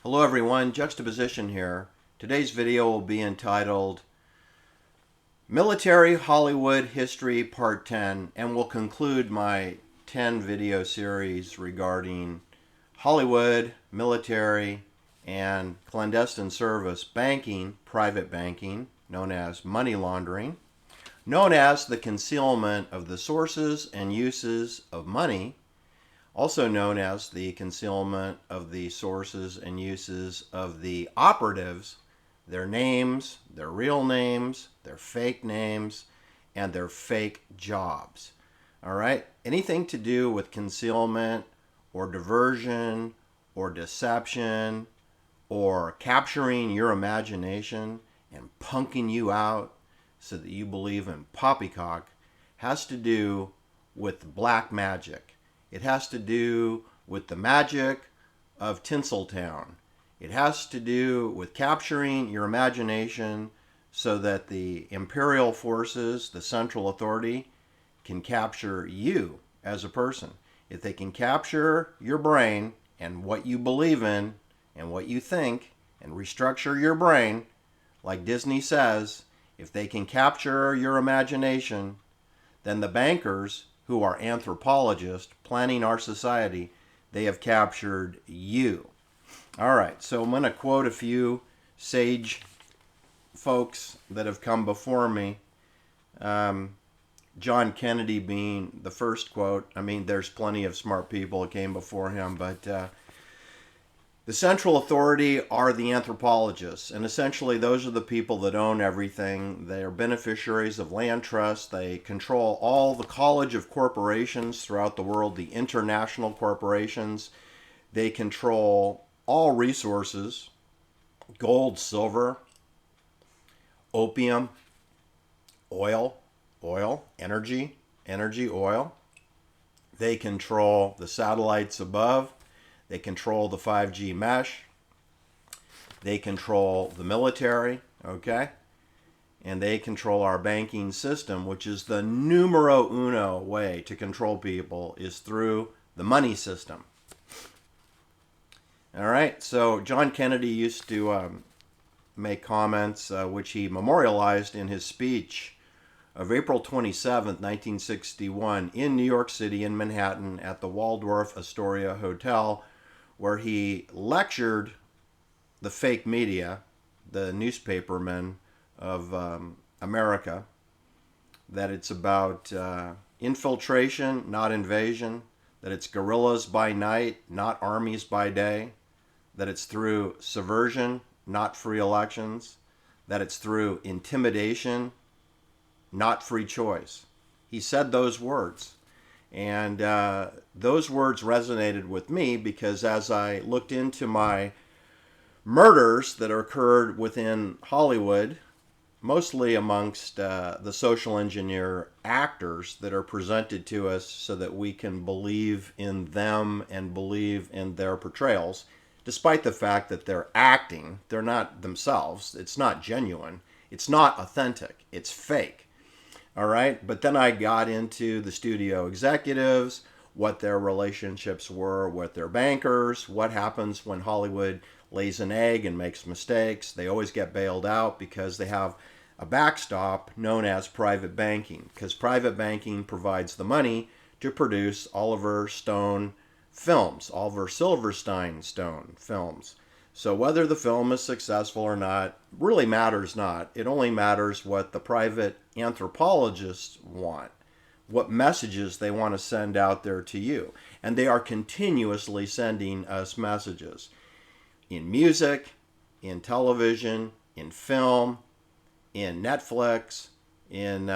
Hello everyone, Juxtaposition here. Today's video will be entitled Military Hollywood History Part 10 and will conclude my 10 video series regarding Hollywood, military, and clandestine service banking, private banking, known as money laundering, known as the concealment of the sources and uses of money, also known as the concealment of the sources and uses of the operatives, their names, their real names, their fake names, and their fake jobs. All right? Anything to do with concealment or diversion or deception or capturing your imagination and punking you out so that you believe in poppycock has to do with black magic. It has to do with the magic of Tinseltown. It has to do with capturing your imagination so that the imperial forces, the central authority, can capture you as a person. If they can capture your brain and what you believe in and what you think and restructure your brain, like Disney says, if they can capture your imagination, then the bankers, who are anthropologists planning our society, they have captured you. All right, so I'm going to quote a few sage folks that have come before me. John Kennedy being the first quote. I mean, there's plenty of smart people that came before him, but the central authority are the anthropologists, and essentially those are the people that own everything. They are beneficiaries of land trusts. They control all the college of corporations throughout the world, the international corporations. They control all resources, gold, silver, opium, oil, energy, oil. They control the satellites above. They control the 5G mesh. They control the military, okay? And they control our banking system, which is the numero uno way to control people, is through the money system. All right, so John Kennedy used to make comments which he memorialized in his speech of April 27th, 1961, in New York City, in Manhattan, at the Waldorf Astoria Hotel, where he lectured the fake media, the newspapermen of America, that it's about infiltration, not invasion, that it's guerrillas by night, not armies by day, that it's through subversion, not free elections, that it's through intimidation, not free choice. He said those words. And those words resonated with me because as I looked into my murders that occurred within Hollywood, mostly amongst the social engineer actors that are presented to us so that we can believe in them and believe in their portrayals, despite the fact that they're acting, they're not themselves, it's not genuine, it's not authentic, it's fake. All right, but then I got into the studio executives, what their relationships were with their bankers, what happens when Hollywood lays an egg and makes mistakes. They always get bailed out because they have a backstop known as private banking, because private banking provides the money to produce Oliver Stone films, Oliver Silverstein Stone films. So whether the film is successful or not really matters not. It only matters what the private anthropologists want, what messages they want to send out there to you. And they are continuously sending us messages in music, in television, in film, in Netflix, in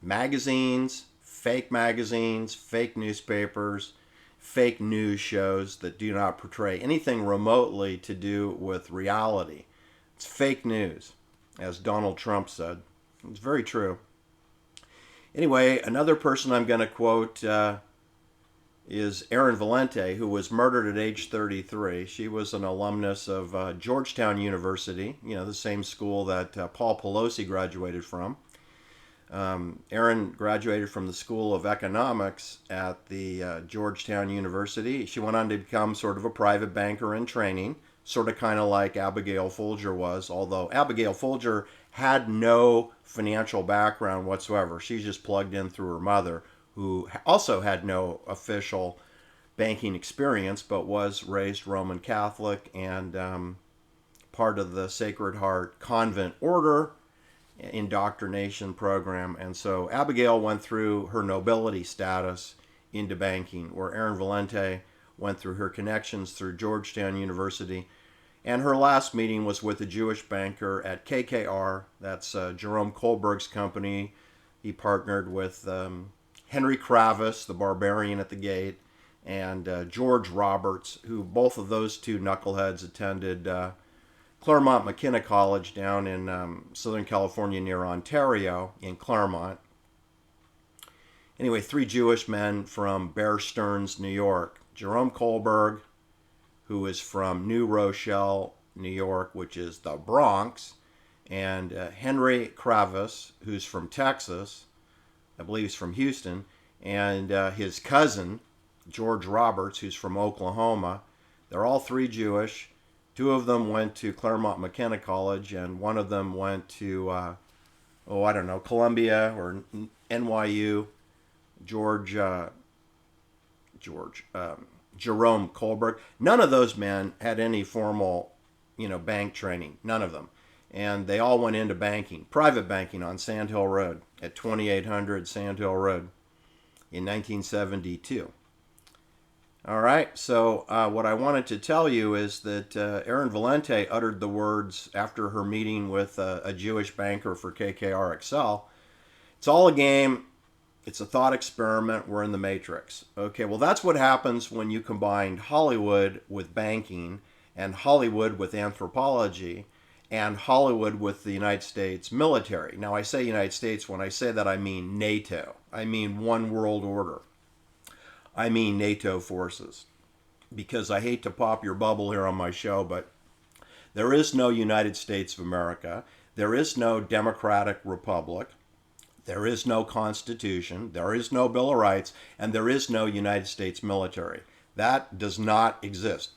magazines, fake newspapers, fake news shows that do not portray anything remotely to do with reality. It's fake news, as Donald Trump said. It's very true. Anyway, another person I'm going to quote is Erin Valente, who was murdered at age 33. She was an alumnus of Georgetown University, the same school that Paul Pelosi graduated from. Erin graduated from the School of Economics at the Georgetown University. She went on to become sort of a private banker in training, sort of kind of like Abigail Folger was, although Abigail Folger had no financial background whatsoever. She's just plugged in through her mother, who also had no official banking experience, but was raised Roman Catholic and part of the Sacred Heart Convent Order indoctrination program. And so Abigail went through her nobility status into banking, where Erin Valente went through her connections through Georgetown University. And her last meeting was with a Jewish banker at KKR. That's Jerome Kohlberg's company. He partnered with Henry Kravis, the barbarian at the gate, and George Roberts, who both of those two knuckleheads attended Claremont McKenna College down in Southern California near Ontario in Claremont. Anyway, three Jewish men from Bear Stearns, New York. Jerome Kohlberg, who is from New Rochelle, New York, which is the Bronx, and Henry Kravis, who's from Texas, I believe he's from Houston, and his cousin, George Roberts, who's from Oklahoma. They're all three Jewish. Two of them went to Claremont McKenna College, and one of them went to, Columbia or NYU. Jerome Kohlberg. None of those men had any formal, bank training. None of them. And they all went into banking, private banking on Sand Hill Road at 2800 Sand Hill Road in 1972. All right, so what I wanted to tell you is that Erin Valente uttered the words after her meeting with a Jewish banker for KKR Excel. It's all a game. It's a thought experiment. We're in the Matrix. Okay, well, that's what happens when you combine Hollywood with banking and Hollywood with anthropology and Hollywood with the United States military. Now, I say United States. When I say that, I mean NATO. I mean one world order. I mean NATO forces. Because I hate to pop your bubble here on my show, but there is no United States of America. There is no democratic republic. There is no Constitution, there is no Bill of Rights, and there is no United States military. That does not exist.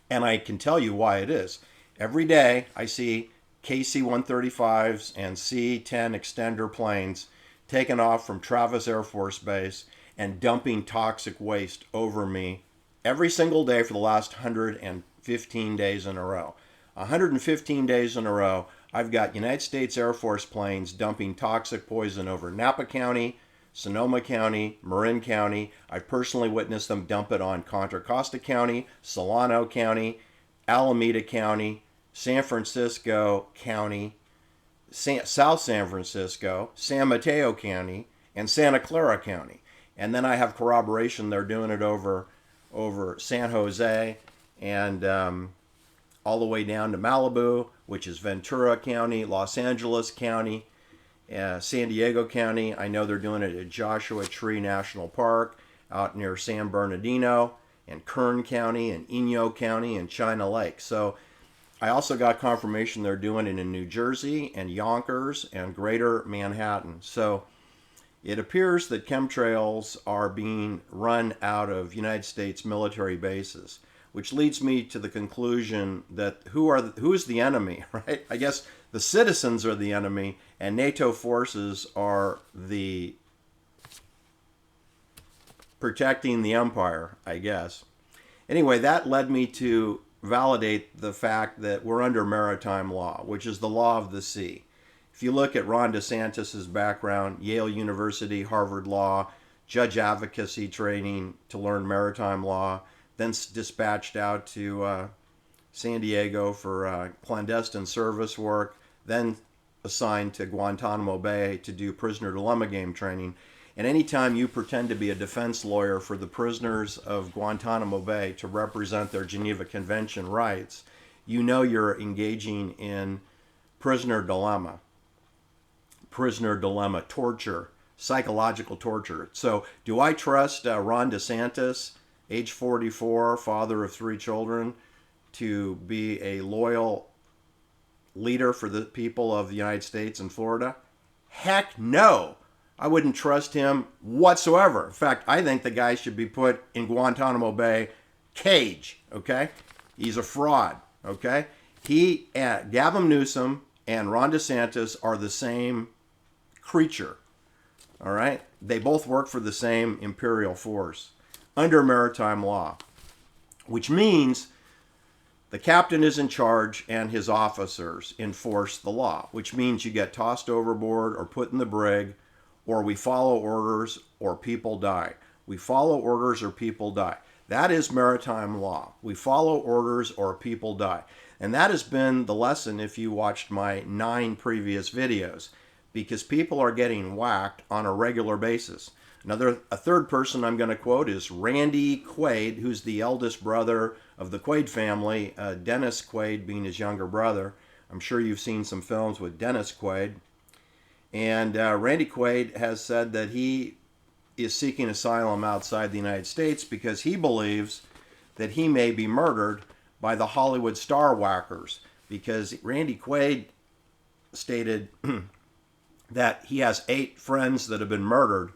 And I can tell you why it is. Every day I see KC-135s and C-10 extender planes taken off from Travis Air Force Base and dumping toxic waste over me every single day for the last 115 days in a row. 115 days in a row, I've got United States Air Force planes dumping toxic poison over Napa County, Sonoma County, Marin County. I've personally witnessed them dump it on Contra Costa County, Solano County, Alameda County, San Francisco County, South San Francisco, San Mateo County, and Santa Clara County. And then I have corroboration they're doing it over San Jose and all the way down to Malibu, which is Ventura County, Los Angeles County, San Diego County. I know they're doing it at Joshua Tree National Park out near San Bernardino, and Kern County, and Inyo County, and China Lake. So I also got confirmation they're doing it in New Jersey and Yonkers and Greater Manhattan. So it appears that chemtrails are being run out of United States military bases, which leads me to the conclusion that who's the enemy, right? I guess the citizens are the enemy, and NATO forces are the protecting the empire, I guess. Anyway, that led me to validate the fact that we're under maritime law, which is the law of the sea. If you look at Ron DeSantis's background, Yale University, Harvard Law, judge advocacy training to learn maritime law, then dispatched out to San Diego for clandestine service work, then assigned to Guantanamo Bay to do prisoner dilemma game training. And anytime you pretend to be a defense lawyer for the prisoners of Guantanamo Bay to represent their Geneva Convention rights, you know you're engaging in prisoner dilemma, torture, psychological torture. So do I trust Ron DeSantis, age 44, father of 3 children, to be a loyal leader for the people of the United States and Florida? Heck no. I wouldn't trust him whatsoever. In fact, I think the guy should be put in Guantanamo Bay cage, okay? He's a fraud. Okay? Gavin Newsom and Ron DeSantis are the same creature. All right? They both work for the same imperial force under maritime law, which means the captain is in charge and his officers enforce the law, which means you get tossed overboard or put in the brig, or we follow orders or people die. We follow orders or people die. That is maritime law. We follow orders or people die. And that has been the lesson if you watched my 9 previous videos, because people are getting whacked on a regular basis. A third person I'm going to quote is Randy Quaid, who's the eldest brother of the Quaid family, Dennis Quaid being his younger brother. I'm sure you've seen some films with Dennis Quaid. And Randy Quaid has said that he is seeking asylum outside the United States because he believes that he may be murdered by the Hollywood star Wackers, because Randy Quaid stated that he has 8 friends that have been murdered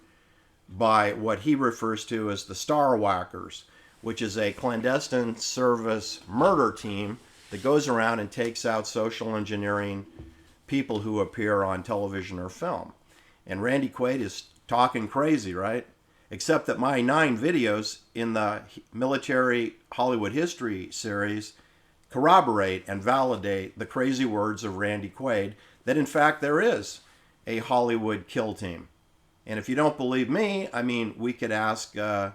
by what he refers to as the Star Wackers, which is a clandestine service murder team that goes around and takes out social engineering people who appear on television or film. And Randy Quaid is talking crazy, right? Except that my 9 videos in the Military Hollywood History series corroborate and validate the crazy words of Randy Quaid, that in fact there is a Hollywood kill team. And if you don't believe me, I mean, we could ask, I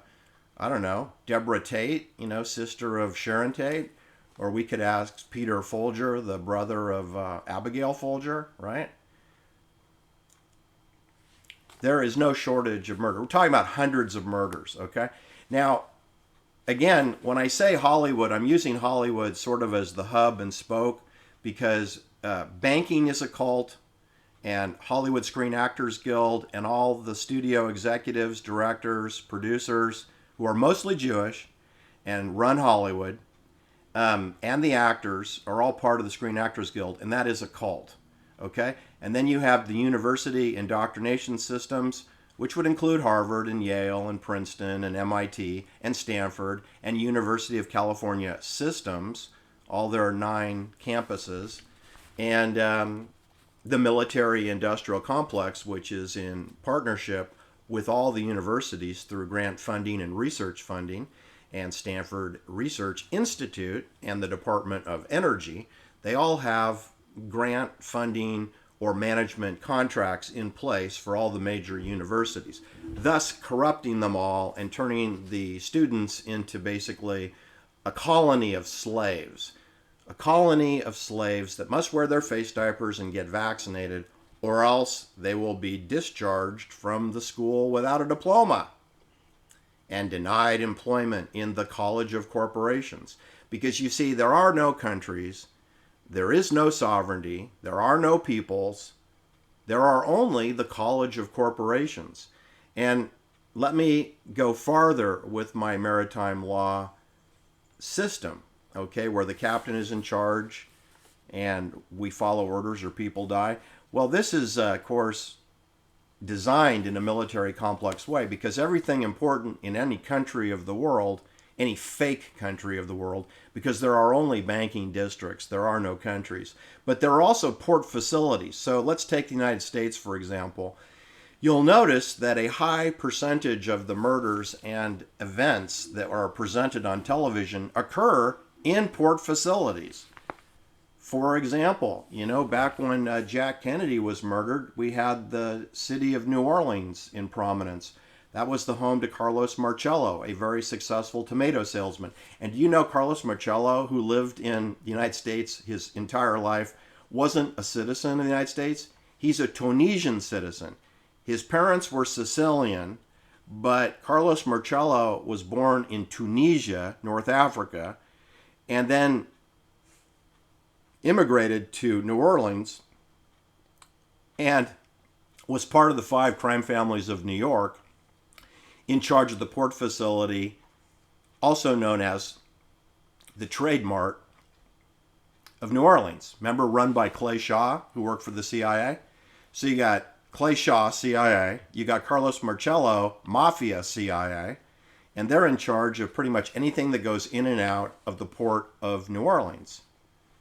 don't know, Deborah Tate, sister of Sharon Tate, or we could ask Peter Folger, the brother of Abigail Folger, right? There is no shortage of murder. We're talking about hundreds of murders, okay? Now, again, when I say Hollywood, I'm using Hollywood sort of as the hub and spoke, because banking is a cult, and Hollywood Screen Actors Guild and all the studio executives, directors, producers, who are mostly Jewish and run Hollywood, and the actors are all part of the Screen Actors Guild, and that is a cult, okay? And then you have the university indoctrination systems, which would include Harvard and Yale and Princeton and MIT and Stanford and University of California systems, all their 9 campuses, and the military industrial complex, which is in partnership with all the universities through grant funding and research funding, and Stanford Research Institute and the Department of Energy. They all have grant funding or management contracts in place for all the major universities, thus corrupting them all and turning the students into basically a colony of slaves. A colony of slaves that must wear their face diapers and get vaccinated, or else they will be discharged from the school without a diploma and denied employment in the College of Corporations. Because you see, there are no countries, there is no sovereignty, there are no peoples, there are only the College of Corporations. And let me go farther with my maritime law system, okay, where the captain is in charge and we follow orders or people die. Well, this is, of course, designed in a military complex way, because everything important in any country of the world, any fake country of the world, because there are only banking districts, there are no countries, but there are also port facilities. So let's take the United States, for example. You'll notice that a high percentage of the murders and events that are presented on television occur in port facilities. For example, back when Jack Kennedy was murdered, we had the city of New Orleans in prominence. That was the home to Carlos Marcello, a very successful tomato salesman. And do you know Carlos Marcello, who lived in the United States his entire life, wasn't a citizen of the United States? He's a Tunisian citizen. His parents were Sicilian, but Carlos Marcello was born in Tunisia, North Africa, and then immigrated to New Orleans and was part of the 5 crime families of New York, in charge of the port facility, also known as the Trade Mart of New Orleans. Remember, run by Clay Shaw, who worked for the CIA? So you got Clay Shaw, CIA, you got Carlos Marcello, Mafia, CIA, and they're in charge of pretty much anything that goes in and out of the port of New Orleans.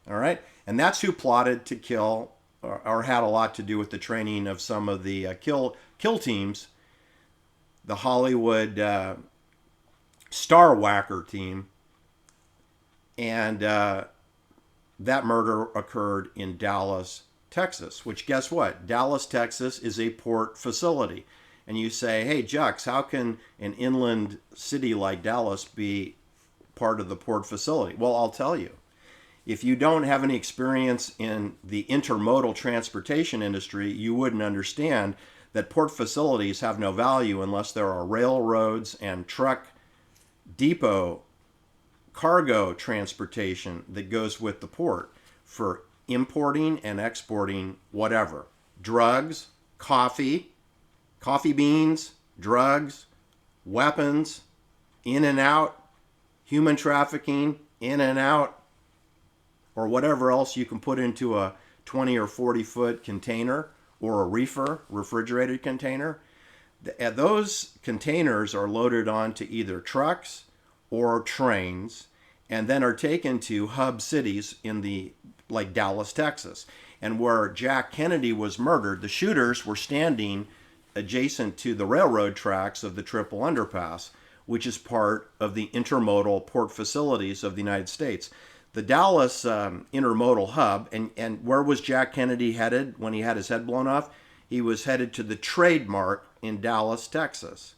All right, and that's who plotted to kill, or had a lot to do with the training of some of the kill teams. The Hollywood Star Whacker team, and that murder occurred in Dallas, Texas. Which, guess what? Dallas, Texas is a port facility. And you say, hey, Jux, how can an inland city like Dallas be part of the port facility? Well, I'll tell you. If you don't have any experience in the intermodal transportation industry, you wouldn't understand that port facilities have no value unless there are railroads and truck depot cargo transportation that goes with the port for importing and exporting whatever. Drugs, coffee beans, drugs, weapons, in and out, human trafficking, in and out, or whatever else you can put into a 20 or 40 foot container or a reefer, refrigerated container. Those containers are loaded onto either trucks or trains and then are taken to hub cities like Dallas, Texas. And where Jack Kennedy was murdered, the shooters were standing adjacent to the railroad tracks of the Triple Underpass, which is part of the intermodal port facilities of the United States. The Dallas intermodal hub, and where was Jack Kennedy headed when he had his head blown off? He was headed to the Trademark in Dallas, Texas,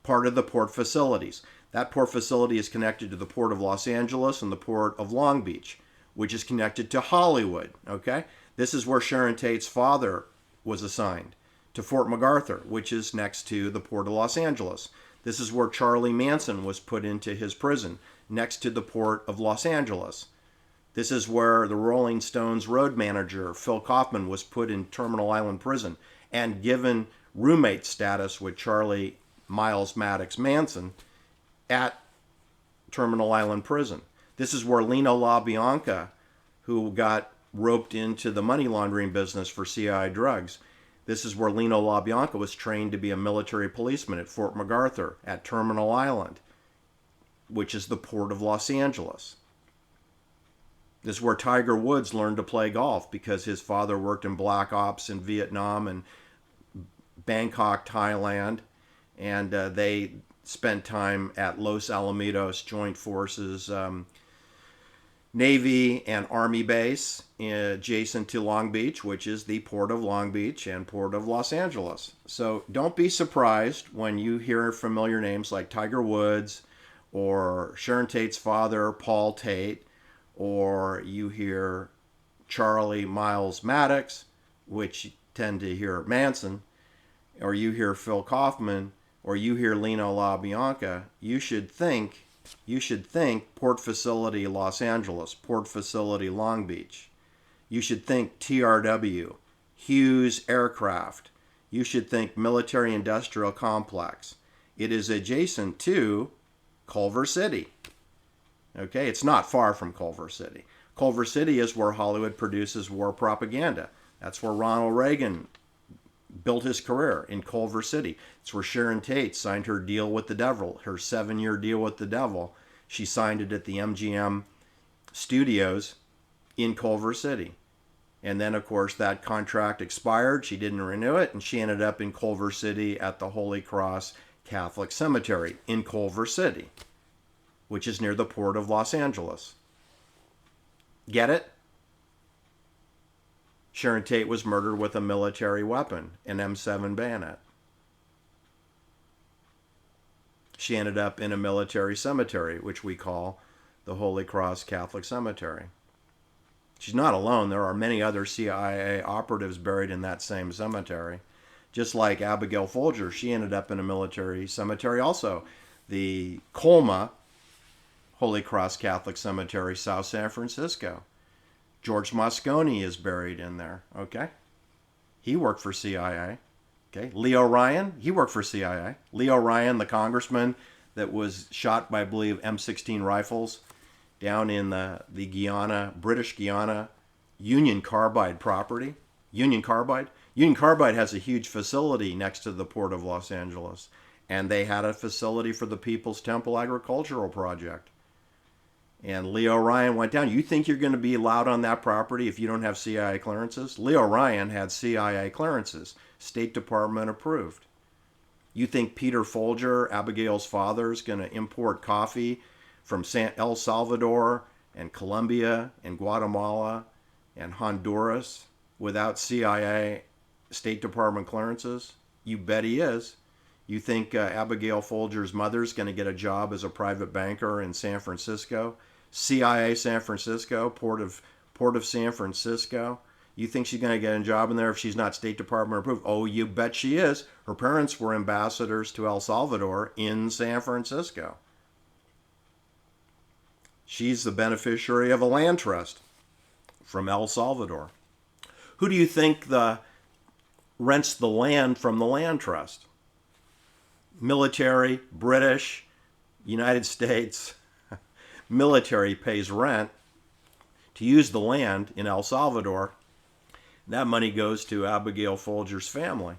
part of the port facilities. That port facility is connected to the Port of Los Angeles and the Port of Long Beach, which is connected to Hollywood, okay? This is where Sharon Tate's father was assigned, to Fort MacArthur, which is next to the Port of Los Angeles. This is where Charlie Manson was put into his prison, next to the Port of Los Angeles. This is where the Rolling Stones road manager, Phil Kaufman, was put in Terminal Island Prison and given roommate status with Charlie Miles Maddox Manson at Terminal Island Prison. This is where Lino LaBianca, who got roped into the money laundering business for CIA drugs, this is where Lino LaBianca was trained to be a military policeman at Fort MacArthur at Terminal Island, which is the Port of Los Angeles. This is where Tiger Woods learned to play golf because his father worked in black ops in Vietnam and Bangkok, Thailand, and they spent time at Los Alamitos Joint Forces Navy and Army base adjacent to Long Beach, which is the Port of Long Beach and Port of Los Angeles. So don't be surprised when you hear familiar names like Tiger Woods or Sharon Tate's father, Paul Tate, or you hear Charlie Miles Maddox, which you tend to hear Manson, or you hear Phil Kaufman, or you hear Lino LaBianca. You should think Port Facility Los Angeles, Port Facility Long Beach. You should think TRW, Hughes Aircraft. You should think Military Industrial Complex. It is adjacent to Culver City. Okay, it's not far from Culver City. Culver City is where Hollywood produces war propaganda. That's where Ronald Reagan built his career, in Culver City. It's where Sharon Tate signed her deal with the devil, her 7-year deal with the devil. She signed it at the MGM studios in Culver City. And then, of course, that contract expired. She didn't renew it, and she ended up in Culver City at the Holy Cross Catholic Cemetery in Culver City, which is near the Port of Los Angeles. Get it? Sharon Tate was murdered with a military weapon, an M7 bayonet. She ended up in a military cemetery, which we call the Holy Cross Catholic Cemetery. She's not alone. There are many other CIA operatives buried in that same cemetery. Just like Abigail Folger, she ended up in a military cemetery also. The Colma Holy Cross Catholic Cemetery, South San Francisco. George Moscone is buried in there, okay? He worked for CIA, okay? Leo Ryan, he worked for CIA. Leo Ryan, the congressman that was shot by, I believe, M16 rifles down in the Guyana, British Guiana, Union Carbide property. Union Carbide has a huge facility next to the Port of Los Angeles, and they had a facility for the People's Temple Agricultural Project. And Leo Ryan went down. You think you're going to be allowed on that property if you don't have CIA clearances? Leo Ryan had CIA clearances, State Department approved. You think Peter Folger, Abigail's father, is going to import coffee from El Salvador and Colombia and Guatemala and Honduras without CIA State Department clearances? You bet he is. You think Abigail Folger's mother's going to get a job as a private banker in San Francisco? CIA San Francisco, Port of San Francisco. You think she's going to get a job in there if she's not State Department approved? Oh, you bet she is. Her parents were ambassadors to El Salvador in San Francisco. She's the beneficiary of a land trust from El Salvador. Who do you think rents the land from the land trust? Military, British, United States. Military pays rent to use the land in El Salvador. That money goes to Abigail Folger's family.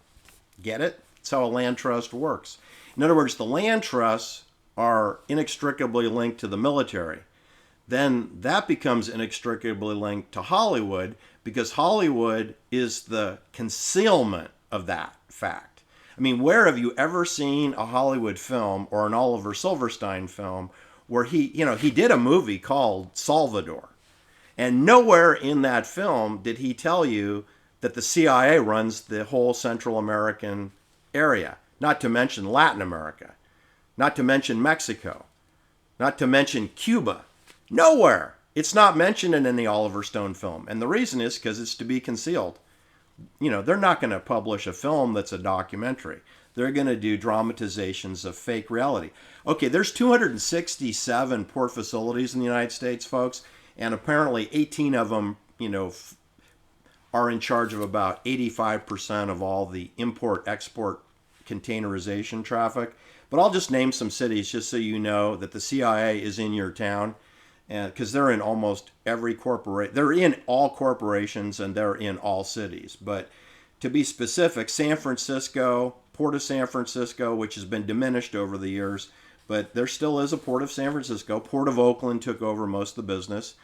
Get it? That's how a land trust works. In other words, the land trusts are inextricably linked to the military. Then that becomes inextricably linked to Hollywood because Hollywood is the concealment of that fact. I mean, where have you ever seen a Hollywood film or an Oliver Silverstein film where he did a movie called Salvador? And nowhere in that film did he tell you that the CIA runs the whole Central American area, not to mention Latin America, not to mention Mexico, not to mention Cuba. Nowhere. It's not mentioned in any Oliver Stone film. And the reason is because it's to be concealed. They're not going to publish a film that's a documentary. They're going to do dramatizations of fake reality. Okay, there's 267 port facilities in the United States, folks. And apparently 18 of them, are in charge of about 85% of all the import-export containerization traffic. But I'll just name some cities just so you know that the CIA is in your town, because they're in almost every corporation. They're in all corporations and they're in all cities. But to be specific, San Francisco, Port of San Francisco, which has been diminished over the years, but there still is a Port of San Francisco. Port of Oakland took over most of the business.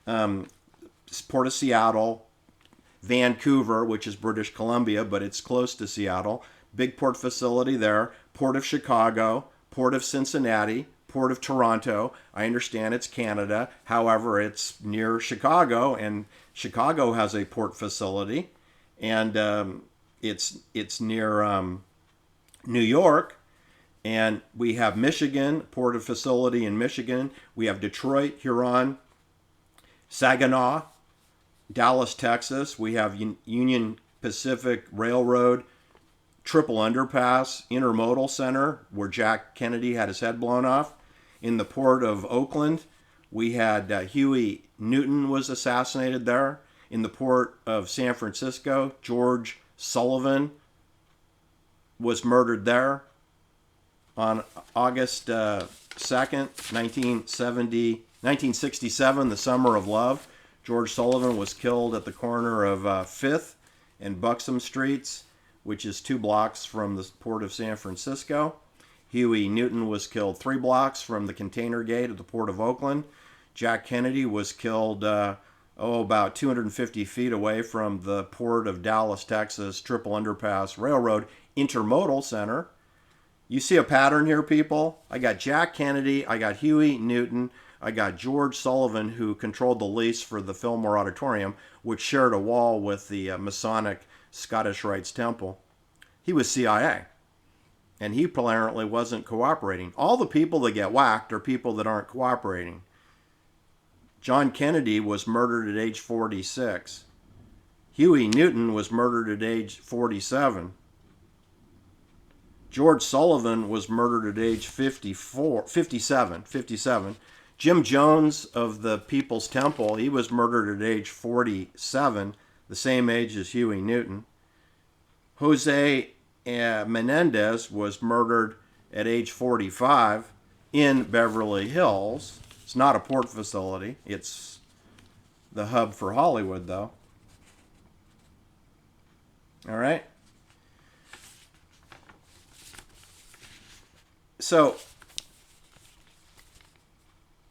Port of Seattle, Vancouver, which is British Columbia, but it's close to Seattle. Big port facility there. Port of Chicago, Port of Cincinnati, Port of Toronto. I understand it's Canada. However, it's near Chicago, and Chicago has a port facility. And it's near New York. And we have Michigan, port of facility in Michigan. We have Detroit, Huron, Saginaw, Dallas, Texas. We have Union Pacific Railroad, Triple Underpass, Intermodal Center, where Jack Kennedy had his head blown off. In the port of Oakland, we had Huey Newton was assassinated there. In the port of San Francisco, George Sullivan was murdered there. On August 2nd, 1967, the Summer of Love, George Sullivan was killed at the corner of 5th and Buxom Streets, which is 2 blocks from the Port of San Francisco. Huey Newton was killed 3 blocks from the container gate at the Port of Oakland. Jack Kennedy was killed about 250 feet away from the Port of Dallas, Texas, Triple Underpass Railroad Intermodal Center. You see a pattern here, people? I got Jack Kennedy, I got Huey Newton, I got George Sullivan, who controlled the lease for the Fillmore Auditorium, which shared a wall with the Masonic Scottish Rites Temple. He was CIA, and he apparently wasn't cooperating. All the people that get whacked are people that aren't cooperating. John Kennedy was murdered at age 46. Huey Newton was murdered at age 47. George Sullivan was murdered at age 57. Jim Jones of the People's Temple, he was murdered at age 47, the same age as Huey Newton. Jose Menendez was murdered at age 45 in Beverly Hills. It's not a port facility. It's the hub for Hollywood, though. All right? So,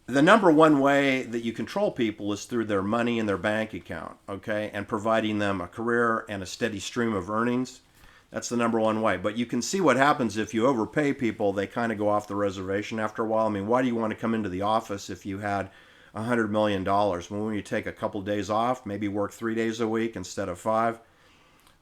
the number one way that you control people is through their money in their bank account, okay, and providing them a career and a steady stream of earnings. That's the number one way. But you can see what happens if you overpay people. They kind of go off the reservation after a while. I mean, why do you want to come into the office if you had $100 million? Well, when you take a couple days off, maybe work 3 days a week instead of 5,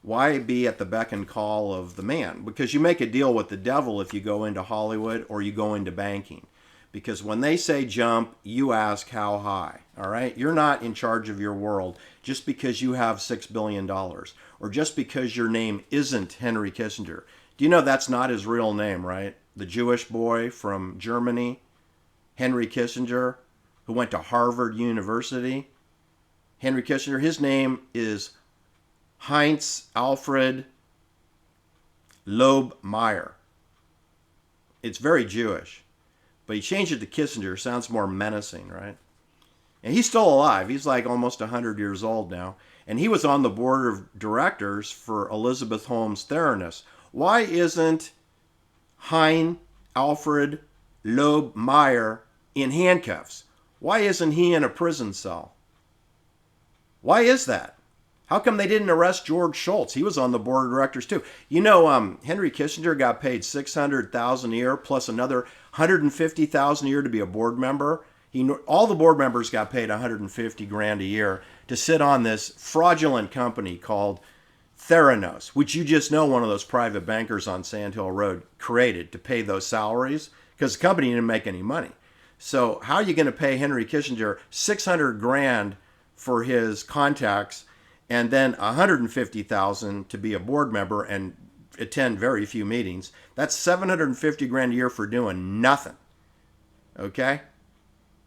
why be at the beck and call of the man? Because you make a deal with the devil if you go into Hollywood or you go into banking. Because when they say jump, you ask how high, all right? You're not in charge of your world just because you have $6 billion or just because your name isn't Henry Kissinger. Do you know that's not his real name, right? The Jewish boy from Germany, Henry Kissinger, who went to Harvard University. Henry Kissinger, his name is Heinz Alfred Loeb Meyer. It's very Jewish. But he changed it to Kissinger. Sounds more menacing, right? And he's still alive. He's like almost 100 years old now. And he was on the board of directors for Elizabeth Holmes Theranos. Why isn't Hein Alfred Loeb Meyer in handcuffs? Why isn't he in a prison cell? Why is that? How come they didn't arrest George Shultz? He was on the board of directors too. You know, Henry Kissinger got paid $600,000 a year plus another $150,000 a year to be a board member. All the board members got paid $150,000 a year to sit on this fraudulent company called Theranos, which you just know one of those private bankers on Sand Hill Road created to pay those salaries because the company didn't make any money. So how are you going to pay Henry Kissinger $600,000 for his contacts and then $150,000 to be a board member and attend very few meetings? That's $750,000 a year for doing nothing. Okay?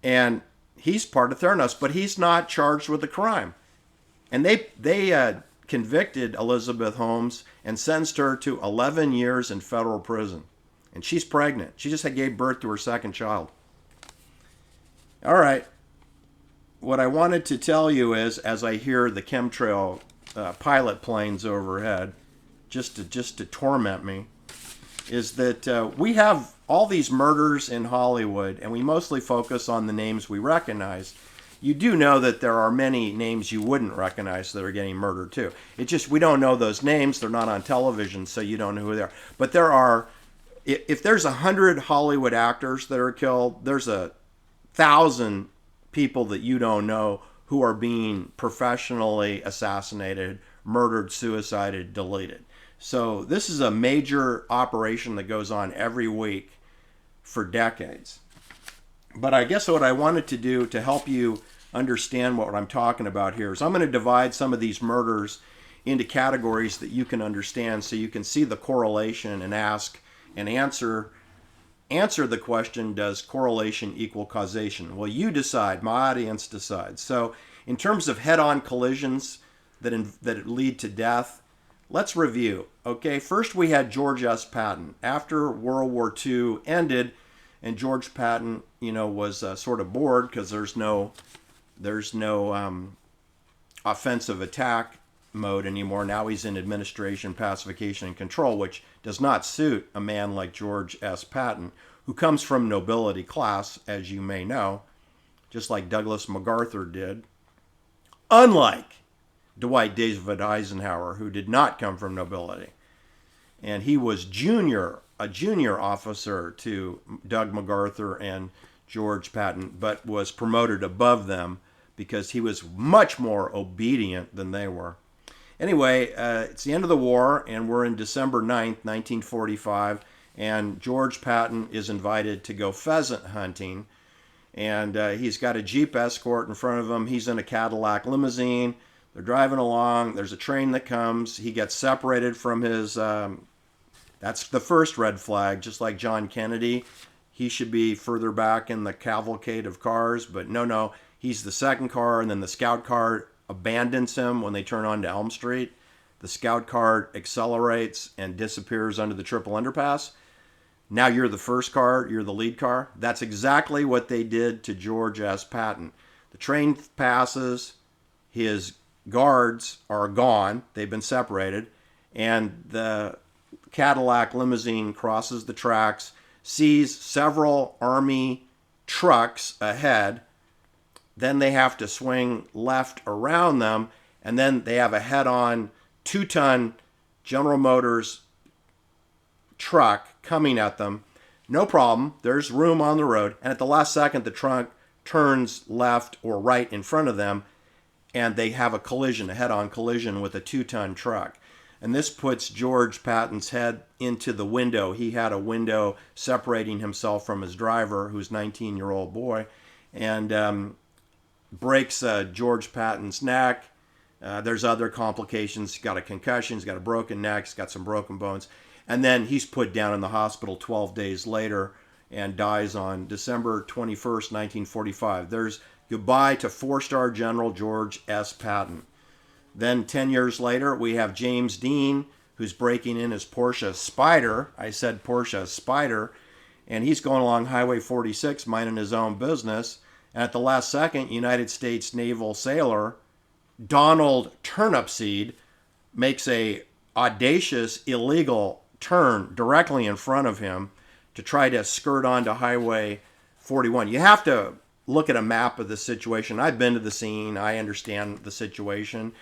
And he's part of Theranos, but he's not charged with a crime. And they convicted Elizabeth Holmes and sentenced her to 11 years in federal prison. And she's pregnant. She just gave birth to her second child. All right. What I wanted to tell you is, as I hear the chemtrail pilot planes overhead, just to torment me, is that we have all these murders in Hollywood, and we mostly focus on the names we recognize. You do know that there are many names you wouldn't recognize that are getting murdered too. It's just we don't know those names. They're not on television, so you don't know who they are. But there are, if there's 100 Hollywood actors that are killed, there's 1,000 people that you don't know who are being professionally assassinated, murdered, suicided, deleted. So this is a major operation that goes on every week for decades. But I guess what I wanted to do to help you understand what I'm talking about here is I'm going to divide some of these murders into categories that you can understand so you can see the correlation and ask and answer the question, does correlation equal causation? Well, you decide. My audience decides. So in terms of head-on collisions that lead to death, let's review. Okay, first we had George S. Patton. After World War II ended and George Patton, was sort of bored because there's no offensive attack mode anymore. Now he's in administration, pacification, and control, which does not suit a man like George S. Patton, who comes from nobility class, as you may know, just like Douglas MacArthur did. Unlike Dwight David Eisenhower, who did not come from nobility. And he was a junior officer to Doug MacArthur and George Patton, but was promoted above them because he was much more obedient than they were. Anyway, it's the end of the war, and we're in December 9th, 1945, and George Patton is invited to go pheasant hunting, and he's got a Jeep escort in front of him. He's in a Cadillac limousine. They're driving along. There's a train that comes. He gets separated from his... that's the first red flag, just like John Kennedy. He should be further back in the cavalcade of cars, but no. He's the second car, and then the scout car abandons him when they turn onto Elm Street. The scout car accelerates and disappears under the triple underpass. Now you're the first car, you're the lead car. That's exactly what they did to George S. Patton. The train passes, his guards are gone, they've been separated, and the Cadillac limousine crosses the tracks, sees several Army trucks ahead. Then they have to swing left around them, and then they have a head-on 2-ton General Motors truck coming at them. No problem. There's room on the road. And at the last second, the truck turns left or right in front of them, and they have a collision, a head-on collision with a 2-ton truck. And this puts George Patton's head into the window. He had a window separating himself from his driver, who's a 19-year-old boy, and breaks George Patton's neck. There's other complications. He's got a concussion. He's got a broken neck. He's got some broken bones. And then he's put down in the hospital 12 days later and dies on December 21st, 1945. There's goodbye to 4-star General George S. Patton. Then 10 years later, we have James Dean, who's breaking in his Porsche Spider. I said Porsche Spider. And he's going along Highway 46, minding his own business. And at the last second, United States naval sailor Donald Turnipseed makes a audacious, illegal turn directly in front of him to try to skirt onto Highway 41. You have to look at a map of the situation. I've been to the scene. I understand the situation.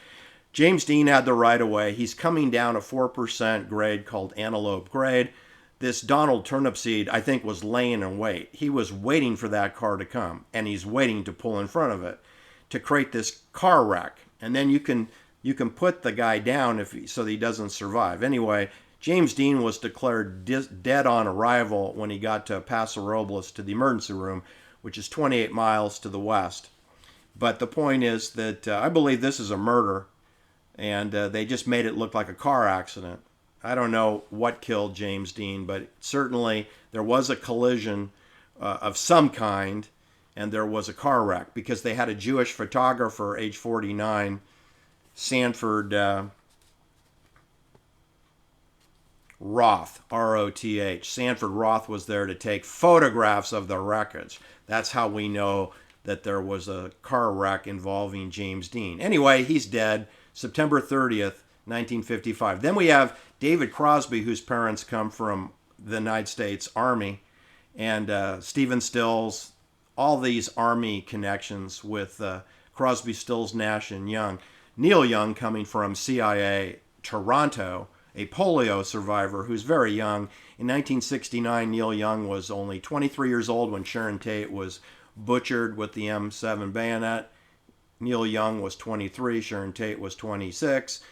James Dean had the right of way. He's coming down a 4% grade called Antelope Grade. This Donald Turnipseed, I think, was laying in wait. He was waiting for that car to come, and he's waiting to pull in front of it to create this car wreck. And then you can put the guy down so that he doesn't survive. Anyway, James Dean was declared dead on arrival when he got to Paso Robles, to the emergency room, which is 28 miles to the west. But the point is that I believe this is a murder, and they just made it look like a car accident. I don't know what killed James Dean, but certainly there was a collision of some kind, and there was a car wreck, because they had a Jewish photographer, age 49, Sanford Roth, R-O-T-H. Sanford Roth was there to take photographs of the wreckage. That's how we know that there was a car wreck involving James Dean. Anyway, he's dead, September 30th, 1955. Then we have David Crosby, whose parents come from the United States Army, and Stephen Stills, all these Army connections with Crosby, Stills, Nash, and Young. Neil Young, coming from CIA Toronto, a polio survivor who's very young. In 1969, Neil Young was only 23 years old when Sharon Tate was butchered with the M7 bayonet. Neil Young was 23, Sharon Tate was 26,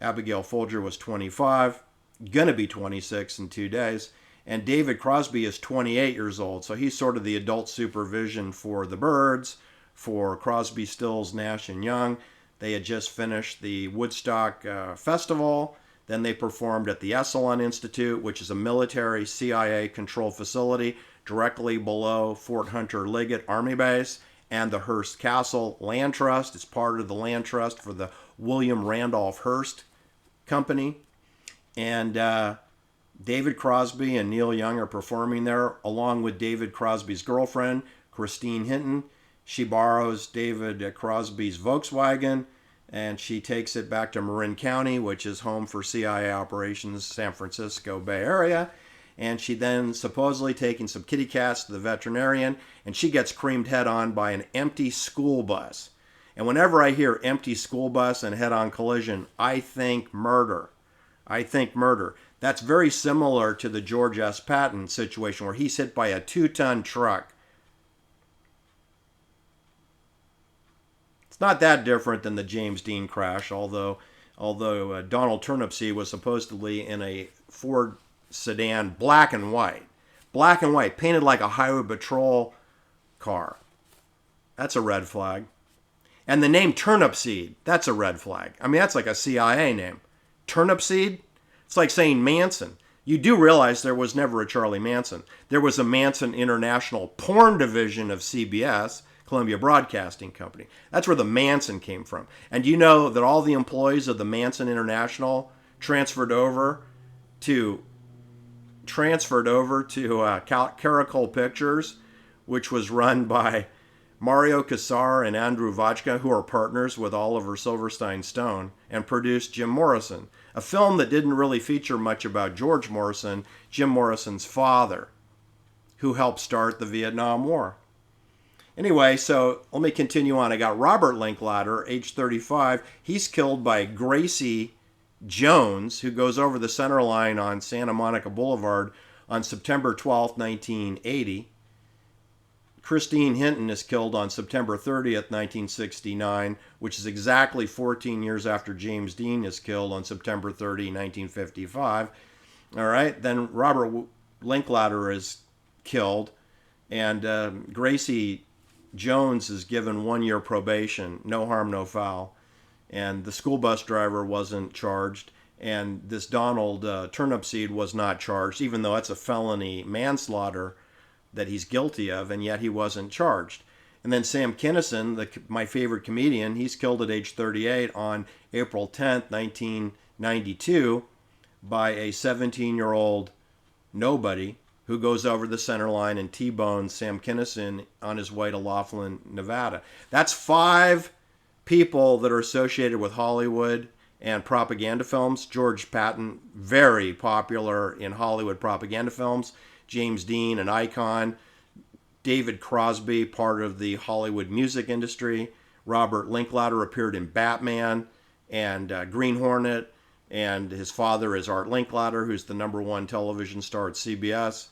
Abigail Folger was 25, gonna be 26 in 2 days, and David Crosby is 28 years old, so he's sort of the adult supervision for the Byrds, for Crosby, Stills, Nash, and Young. They had just finished the Woodstock Festival. Then they performed at the Esalen Institute, which is a military CIA-controlled facility directly below Fort Hunter Liggett Army Base, and the Hearst Castle Land Trust. It's part of the land trust for the William Randolph Hearst Company. And David Crosby and Neil Young are performing there, along with David Crosby's girlfriend, Christine Hinton. She borrows David Crosby's Volkswagen, and she takes it back to Marin County, which is home for CIA operations, San Francisco Bay Area. And she then supposedly taking some kitty cats to the veterinarian, and she gets creamed head-on by an empty school bus. And whenever I hear empty school bus and head-on collision, I think murder. I think murder. That's very similar to the George S. Patton situation, where he's hit by a 2-ton truck. It's not that different than the James Dean crash, although Donald Turnipseed was supposedly in a Ford sedan, black and white, painted like a highway patrol car. That's a red flag. And the name Turnipseed, that's a red flag. I mean, that's like a CIA name. Turnipseed? It's like saying Manson. You do realize there was never a Charlie Manson. There was a Manson International porn division of CBS, Columbia Broadcasting Company. That's where the Manson came from. And you know that all the employees of the Manson International transferred over to Caracol Pictures, which was run by Mario Kassar and Andrew Vachka, who are partners with Oliver Silverstein Stone, and produced Jim Morrison, a film that didn't really feature much about George Morrison, Jim Morrison's father, who helped start the Vietnam War. Anyway, so let me continue on. I got Robert Linklater, age 35. He's killed by Gracie Jones, who goes over the center line on Santa Monica Boulevard on September 12th, 1980. Christine Hinton is killed on September 30th, 1969, which is exactly 14 years after James Dean is killed on September 30, 1955. All right, then Robert Linklater is killed, and Gracie Jones is given 1 year probation, no harm, no foul. And the school bus driver wasn't charged, and this Donald Turnipseed was not charged, even though it's a felony manslaughter that he's guilty of, and yet he wasn't charged. And then Sam Kinison, my favorite comedian, he's killed at age 38 on April 10th, 1992, by a 17-year-old nobody who goes over the center line and T-bones Sam Kinison on his way to Laughlin, Nevada. That's 5 people that are associated with Hollywood and propaganda films. George Patton, very popular in Hollywood propaganda films. James Dean, an icon. David Crosby, part of the Hollywood music industry. Robert Linklater appeared in Batman and Green Hornet, and his father is Art Linklater, who's the #1 television star at CBS.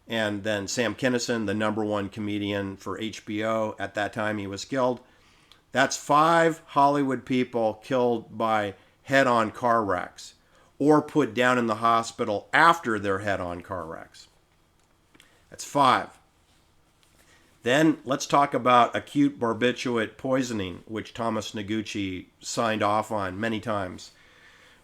And then Sam Kinison, the #1 comedian for HBO. At that time, he was killed. That's 5 Hollywood people killed by head-on car wrecks or put down in the hospital after their head-on car wrecks. That's 5. Then let's talk about acute barbiturate poisoning, which Thomas Noguchi signed off on many times.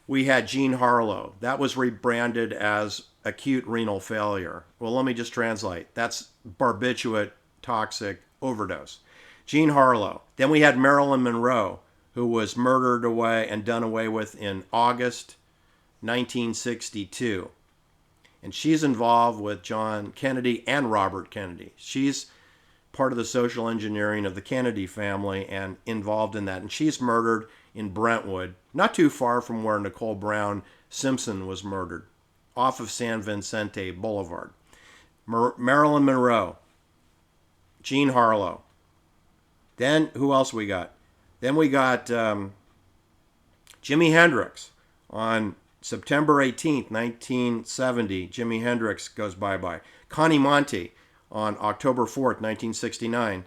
We had Jean Harlow. That was rebranded as acute renal failure. Well, let me just translate. That's barbiturate toxic overdose. Jean Harlow. Then we had Marilyn Monroe, who was murdered away and done away with in August 1962. And she's involved with John Kennedy and Robert Kennedy. She's part of the social engineering of the Kennedy family and involved in that. And she's murdered in Brentwood, not too far from where Nicole Brown Simpson was murdered, off of San Vicente Boulevard. Marilyn Monroe, Jean Harlow. Then who else we got? Then we got Jimi Hendrix. On September 18th, 1970, Jimi Hendrix goes bye-bye. Connie Monte on October 4th, 1969,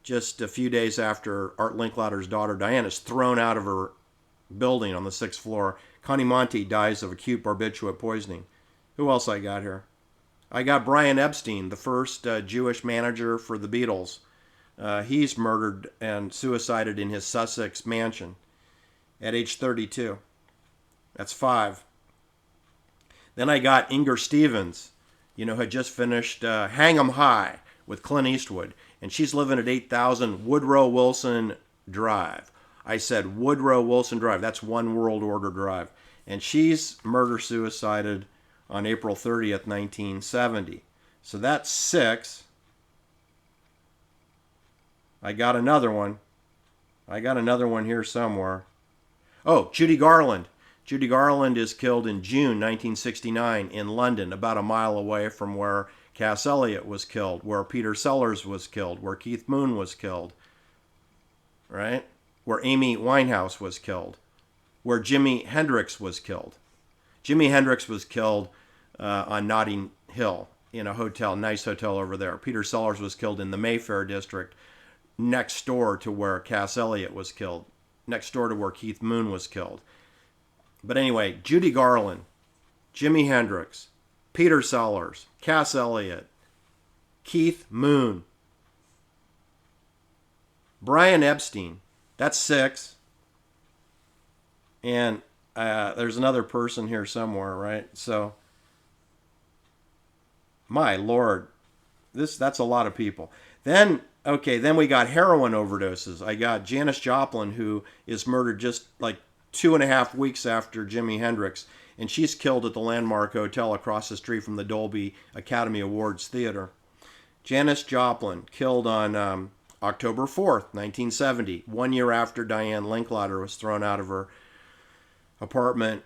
just a few days after Art Linklater's daughter Diane is thrown out of her building on the 6th floor. Connie Monte dies of acute barbiturate poisoning. Who else I got here? I got Brian Epstein, the first Jewish manager for the Beatles. He's murdered and suicided in his Sussex mansion at age 32. That's 5. Then I got Inger Stevens, had just finished Hang 'em High with Clint Eastwood. And she's living at 8000 Woodrow Wilson Drive. I said Woodrow Wilson Drive. That's One World Order Drive. And she's murder-suicided on April 30th, 1970. So that's 6. I got another one here somewhere. Oh, Judy Garland. Judy Garland is killed in June 1969 in London, about a mile away from where Cass Elliot was killed, where Peter Sellers was killed, where Keith Moon was killed, right? Where Amy Winehouse was killed, where Jimi Hendrix was killed. Jimi Hendrix was killed on Notting Hill in a hotel, nice hotel over there. Peter Sellers was killed in the Mayfair district, next door to where Cass Elliot was killed, next door to where Keith Moon was killed. But anyway, Judy Garland, Jimi Hendrix, Peter Sellers, Cass Elliot, Keith Moon, Brian Epstein. That's 6. And there's another person here somewhere, right? So, my Lord, that's a lot of people. Then we got heroin overdoses. I got Janis Joplin, who is murdered just like 2.5 weeks after Jimi Hendrix, and she's killed at the Landmark Hotel across the street from the Dolby Academy Awards Theater. Janis Joplin, killed on October 4th, 1970, 1 year after Diane Linklater was thrown out of her apartment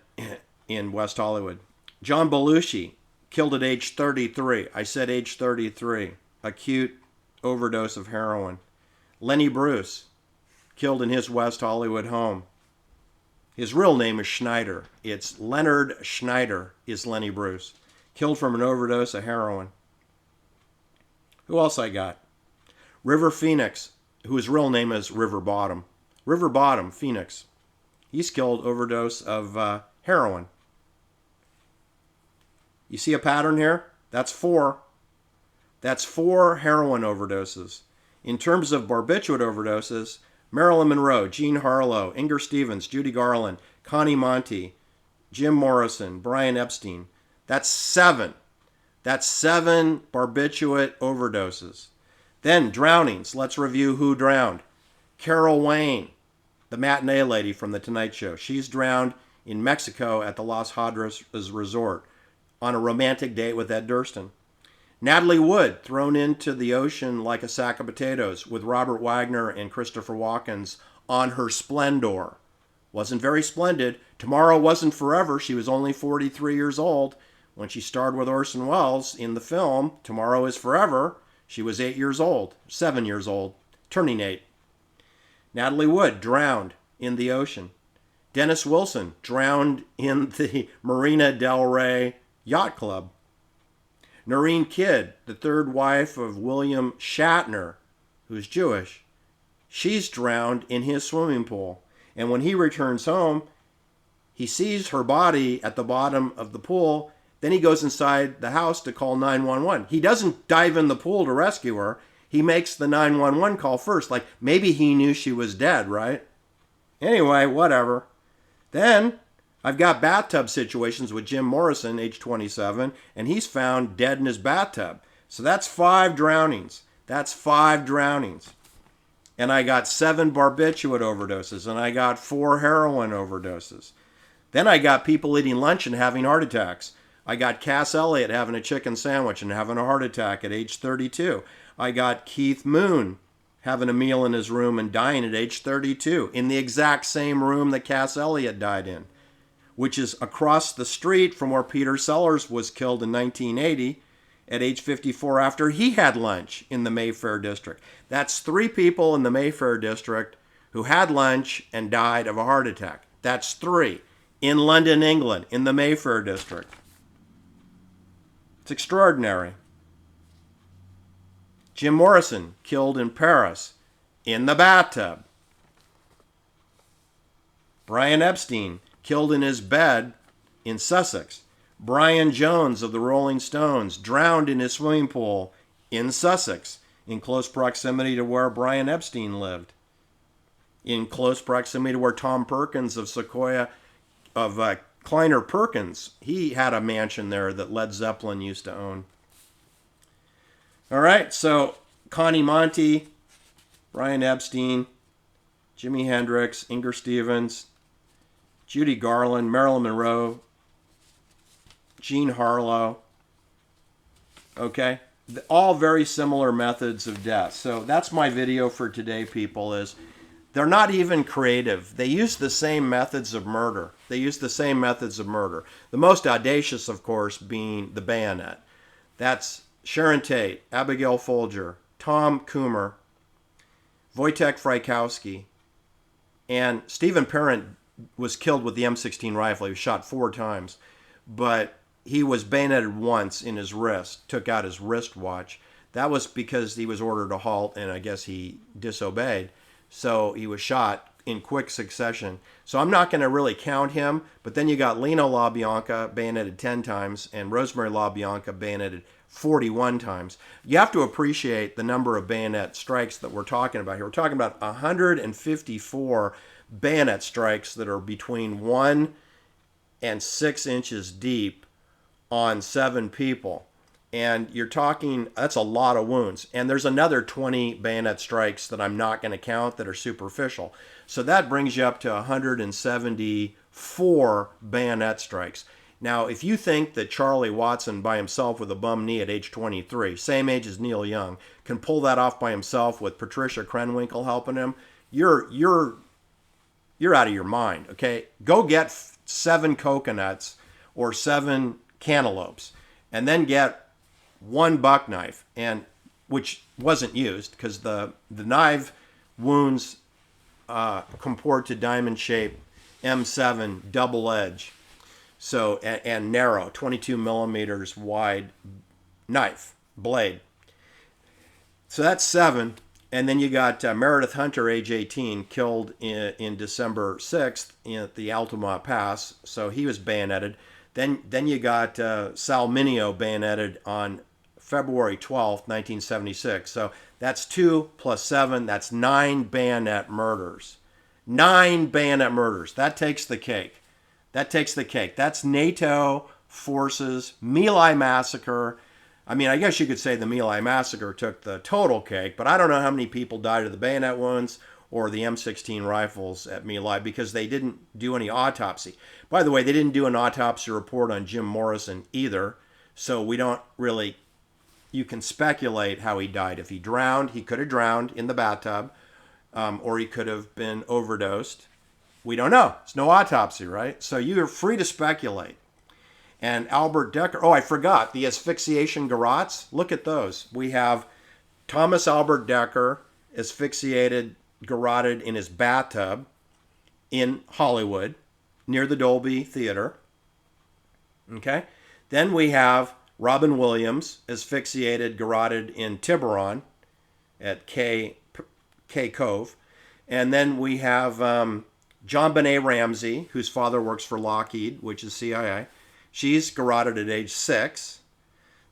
in West Hollywood. John Belushi, killed at age 33. I said age 33. Acute overdose of heroin. Lenny Bruce, killed in his West Hollywood home. His real name is Schneider. It's Leonard Schneider is Lenny Bruce. Killed from an overdose of heroin. Who else I got? River Phoenix, whose real name is River Bottom. River Bottom, Phoenix. He's killed overdose of heroin. You see a pattern here? That's 4. That's 4 heroin overdoses. In terms of barbiturate overdoses, Marilyn Monroe, Jean Harlow, Inger Stevens, Judy Garland, Connie Monty, Jim Morrison, Brian Epstein. That's 7. That's 7 barbiturate overdoses. Then drownings. Let's review who drowned. Carol Wayne, the matinee lady from The Tonight Show. She's drowned in Mexico at the Los Hadras Resort on a romantic date with Ed Durston. Natalie Wood, thrown into the ocean like a sack of potatoes with Robert Wagner and Christopher Walken on her Splendor. Wasn't very splendid. Tomorrow wasn't forever. She was only 43 years old when she starred with Orson Welles in the film Tomorrow is Forever. She was 8 years old, 7 years old, turning 8. Natalie Wood drowned in the ocean. Dennis Wilson drowned in the Marina del Rey Yacht Club. Noreen Kidd, the third wife of William Shatner, who's Jewish, she's drowned in his swimming pool. And when he returns home, he sees her body at the bottom of the pool. Then he goes inside the house to call 911. He doesn't dive in the pool to rescue her. He makes the 911 call first. Like, maybe he knew she was dead, right? Anyway, whatever. Then I've got bathtub situations with Jim Morrison, age 27, and he's found dead in his bathtub. So that's 5 drownings. That's 5 drownings. And I got 7 barbiturate overdoses, and I got 4 heroin overdoses. Then I got people eating lunch and having heart attacks. I got Cass Elliot having a chicken sandwich and having a heart attack at age 32. I got Keith Moon having a meal in his room and dying at age 32 in the exact same room that Cass Elliot died in, which is across the street from where Peter Sellers was killed in 1980 at age 54 after he had lunch in the Mayfair district. That's 3 people in the Mayfair district who had lunch and died of a heart attack. That's 3 in London, England, in the Mayfair district. It's extraordinary. Jim Morrison killed in Paris in the bathtub. Brian Epstein killed in his bed in Sussex. Brian Jones of the Rolling Stones drowned in his swimming pool in Sussex, in close proximity to where Brian Epstein lived, in close proximity to where Tom Perkins of Kleiner Perkins, he had a mansion there that Led Zeppelin used to own. All right, so Connie Monty, Brian Epstein, Jimi Hendrix, Inger Stevens, Judy Garland, Marilyn Monroe, Jean Harlow. Okay, all very similar methods of death. So that's my video for today, people, is they're not even creative. They use the same methods of murder. The most audacious, of course, being the bayonet. That's Sharon Tate, Abigail Folger, Tom Coomer, Wojtek Frykowski, and Stephen Parent was killed with the M16 rifle. He was shot 4 times, but he was bayoneted once in his wrist, took out his wristwatch. That was because he was ordered to halt, and I guess he disobeyed. So he was shot in quick succession. So I'm not going to really count him, but then you got Lino LaBianca bayoneted 10 times and Rosemary LaBianca bayoneted 41 times. You have to appreciate the number of bayonet strikes that we're talking about here. We're talking about 154 bayonet strikes that are between 1 and 6 inches deep on 7 people. And you're talking, that's a lot of wounds. And there's another 20 bayonet strikes that I'm not going to count that are superficial. So that brings you up to 174 bayonet strikes. Now, if you think that Charlie Watson by himself with a bum knee at age 23, same age as Neil Young, can pull that off by himself with Patricia Krenwinkel helping him, you're out of your mind, okay? Go get 7 coconuts or 7 cantaloupes and then get 1 buck knife and which wasn't used because the knife wounds comport to diamond shape M7 double edge, so and narrow 22 millimeters wide knife blade. So that's 7. And then you got Meredith Hunter, age 18, killed in December 6th at the Altamont Pass. So he was bayoneted. Then you got Sal Mineo bayoneted on February 12th, 1976. So that's 2 plus 7. That's 9 bayonet murders. 9 bayonet murders. That takes the cake. That takes the cake. That's NATO forces, My Lai massacre. I mean, I guess you could say the My Lai massacre took the total cake, but I don't know how many people died of the bayonet wounds or the M16 rifles at My Lai because they didn't do any autopsy. By the way, they didn't do an autopsy report on Jim Morrison either, so we don't really, you can speculate how he died. If he drowned, he could have drowned in the bathtub, or he could have been overdosed. We don't know. It's no autopsy, right? So you're free to speculate. And Albert Decker, oh, I forgot, the asphyxiation garrots. Look at those. We have Thomas Albert Decker asphyxiated, garroted in his bathtub in Hollywood near the Dolby Theater. Okay? Then we have Robin Williams asphyxiated, garroted in Tiburon at K Cove. And then we have John Benet Ramsey, whose father works for Lockheed, which is CIA. She's garroted at age 6.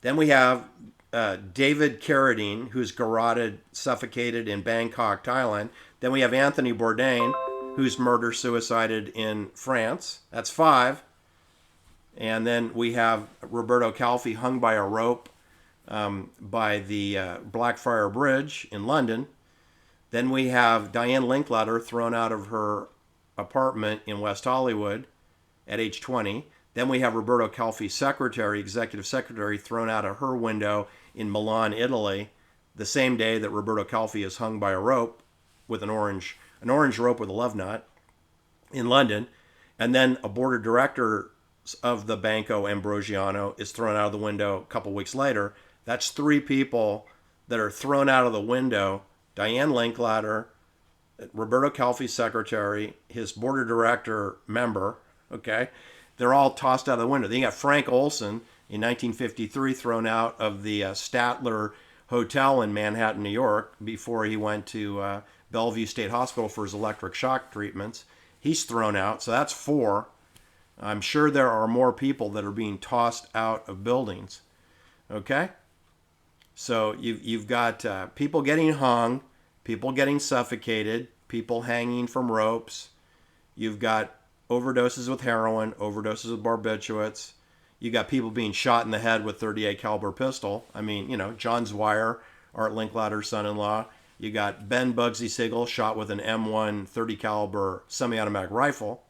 Then we have David Carradine, who's garroted, suffocated in Bangkok, Thailand. Then we have Anthony Bourdain, who's murder-suicided in France. That's 5. And then we have Roberto Calfi hung by a rope by the Blackfriar Bridge in London. Then we have Diane Linklater thrown out of her apartment in West Hollywood at age 20. Then we have Roberto Calfi's secretary, executive secretary, thrown out of her window in Milan, Italy, the same day that Roberto Calfi is hung by a rope with an orange rope with a love knot in London. And then a board of directors of the Banco Ambrosiano is thrown out of the window a couple weeks later. That's 3 people that are thrown out of the window. Diane Linklater, Roberto Calfi's secretary, his board of director member, okay? They're all tossed out of the window. Then you got Frank Olson in 1953 thrown out of the Statler Hotel in Manhattan, New York, before he went to Bellevue State Hospital for his electric shock treatments. He's thrown out, so that's 4. I'm sure there are more people that are being tossed out of buildings. Okay? So you've got people getting hung, people getting suffocated, people hanging from ropes. You've got overdoses with heroin, overdoses with barbiturates. You got people being shot in the head with 38 caliber pistol. I mean, you know, John Zweier, Art Linklater's son-in-law. You got Ben Bugsy Siegel shot with an M1 30 caliber semi-automatic rifle.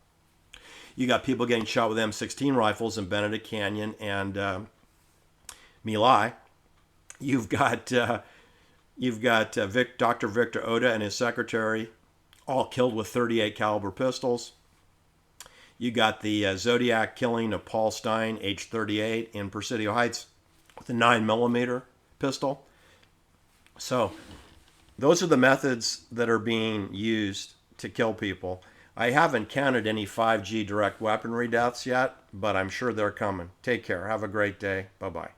You got people getting shot with M16 rifles in Benedict Canyon and My Lai. You've got Dr. Victor Oda and his secretary, all killed with 38 caliber pistols. You got the Zodiac killing of Paul Stein, age 38, in Presidio Heights with a 9mm pistol. So those are the methods that are being used to kill people. I haven't counted any 5G direct weaponry deaths yet, but I'm sure they're coming. Take care. Have a great day. Bye-bye.